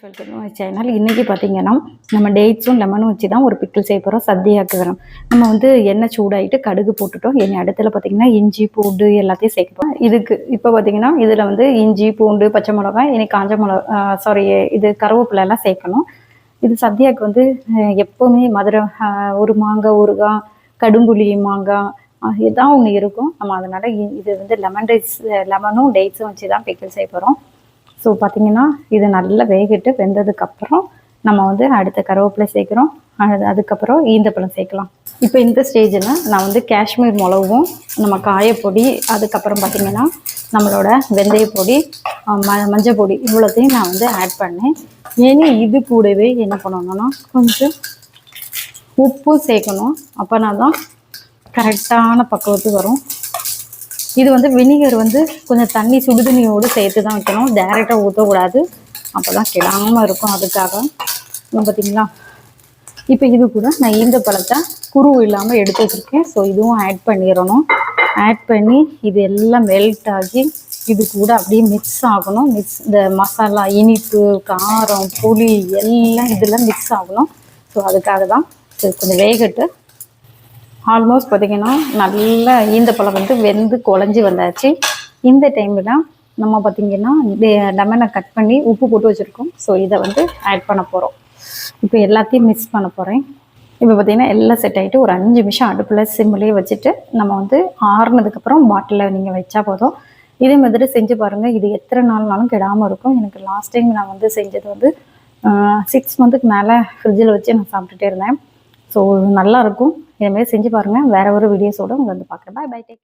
Welcome to my channel. இன்றைக்கி பார்த்தீங்கன்னா நம்ம டேட்ஸும் லெமனும் வச்சு தான் ஒரு பிக்கிள் செய்ய போகிறோம். சத்தியாக்கு வரோம். நம்ம வந்து எண்ணெய் சூடாகிட்டு கடுகு போட்டுட்டோம். எண்ணெய் அடுத்துல பார்த்தீங்கன்னா இஞ்சி பூண்டு எல்லாத்தையும் சேர்க்கப்போம். இதுக்கு இப்போ பார்த்தீங்கன்னா இதில் வந்து இஞ்சி பூண்டு பச்சை மிளகாய் இனி காஞ்ச மிளகா இது கருவேப்பிலெல்லாம் சேர்க்கணும். இது சத்தியாக்கு வந்து எப்போவுமே மதுரை ஒரு மாங்காய் ஊறுகாய் கடும்புளி மாங்காய் இதான் ஒன்று இருக்கும். நம்ம அதனால் இது வந்து லெமனும் டேட்ஸும் வச்சு தான் பிக்கிள் செய்ய போகிறோம். ஸோ பார்த்திங்கன்னா இது நல்லா வேகிட்டு வெந்ததுக்கப்புறம் நம்ம வந்து அடுத்த கருவேப்பிலை சேர்க்குறோம். அதுக்கப்புறம் ஈந்தப்பழம் சேர்க்கலாம். இப்போ இந்த ஸ்டேஜில் நான் வந்து காஷ்மீர் மிளகும் நம்ம காயப்பொடி அதுக்கப்புறம் பார்த்திங்கன்னா நம்மளோட வெந்தயப்பொடி மஞ்சள் பொடி இவ்வளோத்தையும் நான் வந்து ஆட் பண்ணேன். ஏன்னா இது கூடவே என்ன பண்ணணும்னா கொஞ்சம் உப்பு சேர்க்கணும். அப்போனா தான் கரெக்டான பக்குவத்துக்கு வரும். இது வந்து வினிகர் வந்து கொஞ்சம் தண்ணி சுடுதண்ணியோடு சேர்த்து தான் வைக்கணும். டைரெக்டாக ஊற்றக்கூடாது. அப்போ தான் கெடாமல் இருக்கும். அதுக்காக பார்த்தீங்களா. இப்போ இது கூட நான் இந்த பழத்தை குரு இல்லாமல் எடுத்து வச்சுருக்கேன். ஸோ இதுவும் ஆட் பண்ணிடணும். ஆட் பண்ணி இது எல்லாம் மெல்ட் ஆகி இது கூட அப்படியே மிக்ஸ் ஆகணும். இந்த மசாலா இனிப்பு காரம் புளி எல்லாம் இதில் மிக்ஸ் ஆகணும். ஸோ அதுக்காக தான் கொஞ்சம் வேகட்டு. ஆல்மோஸ்ட் பார்த்திங்கன்னா நல்லா ஈந்த பழம் வந்து வெந்து குழஞ்சி வந்தாச்சு. இந்த டைமில் நம்ம பார்த்திங்கன்னா லெமனை கட் பண்ணி உப்பு போட்டு வச்சுருக்கோம். ஸோ இதை வந்து ஆட் பண்ண போகிறோம். இப்போ எல்லாத்தையும் மிக்ஸ் பண்ண போகிறேன். இப்போ பார்த்திங்கன்னா எல்லாம் செட் ஆகிட்டு ஒரு 5 நிமிஷம் அடுப்பில் சிம்மிலே வச்சுட்டு நம்ம வந்து ஆறுனதுக்கப்புறம் பாட்டிலில் நீங்கள் வச்சா போதும். இதே மாதிரி செஞ்சு பாருங்கள். இது எத்தனை நாள்னாலும் கெடாமல் இருக்கும். எனக்கு லாஸ்ட் டைம் நான் வந்து செஞ்சது வந்து 6 மந்த்துக்கு மேலே ஃப்ரிட்ஜில் வச்சு நான் சாப்பிட்டுட்டே இருந்தேன். ஸோ நல்லாயிருக்கும். இதுமாதிரி செஞ்சு பாருங்கள். வேறு ஒரு வீடியோஸோடு உங்களை வந்து பார்க்குறேன். பாய். டேக்